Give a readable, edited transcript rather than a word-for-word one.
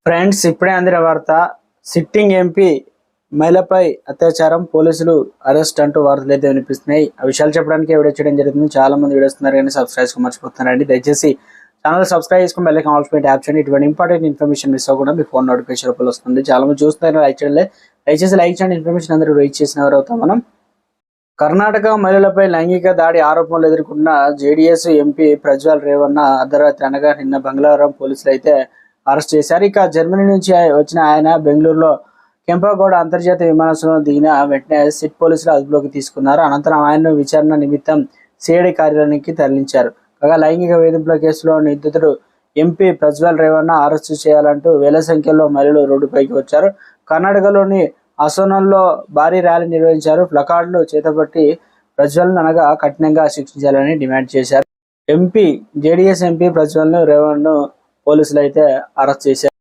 Friends, ఇప్పుడే అందిన వార్త. సిట్టింగ్ ఎంపీ మహిళపై అత్యాచారం, పోలీసులు అరెస్ట్ అంటూ వార్తలు అయితే వినిపిస్తున్నాయి. ఆ విషయాలు చెప్పడానికి వీడియో చేయడం జరుగుతుంది. చాలా మంది వీడియోస్తున్నారు కానీ సబ్స్క్రైబ్ మర్చిపోతున్నారండి. దయచేసి ఛానల్ సబ్స్క్రైబ్ చేసుకుని బెల్ ఐకాన్ ఆల్ పై ట్యాప్ చేయండి. ఇటువంటి ఇంపార్టెంట్ ఇన్ఫర్మేషన్ మిస్ అవ్వకుండా మీ ఫోన్ నోటిఫికేషన్ రూపంలో వస్తుంది. చాలా మంది చూస్తున్నారు, లైక్ చేయండి. దయచేసి లైక్ చేయండి. ఇన్ఫర్మేషన్ అందరూ రీచ్ చేసిన వారు అవుతాం మనం. కర్ణాటక మహిళలపై లైంగిక దాడి ఆరోపణలు ఎదుర్కొన్న జేడీఎస్ ఎంపీ ప్రజ్వల్ రేవణ్ణ అర్ధరాత్రి అనగా నిన్న బంగ్లారం పోలీసులు అయితే అరెస్ట్ చేశారు. ఇక జర్మనీ నుంచి వచ్చిన ఆయన బెంగళూరులో కెంపగౌడ అంతర్జాతీయ విమానాశ్రయంలో దిగిన వెంటనే సిట్ పోలీసులు అదుపులోకి తీసుకున్నారు. అనంతరం ఆయన్ను విచారణ నిమిత్తం సిఐడి కార్యాలయానికి తరలించారు. కాగా లైంగిక వేధింపుల కేసులో నిందితుడు ఎంపీ ప్రజ్వల్ రేవణ్ణ అరెస్టు చేయాలంటూ వేల సంఖ్యలో మహిళలు రోడ్డుపైకి వచ్చారు. కర్ణాటకలోని అసోనంలో భారీ ర్యాలీ నిర్వహించారు. ప్లకార్డులు చేతపట్టి ప్రజ్వల్ను అనగా కఠినంగా శిక్షించాలని డిమాండ్ చేశారు. జేడీఎస్ ఎంపీ ప్రజ్వల్ రేవణ్ను పోలీసులు అయితే అరెస్ట్ చేశారు.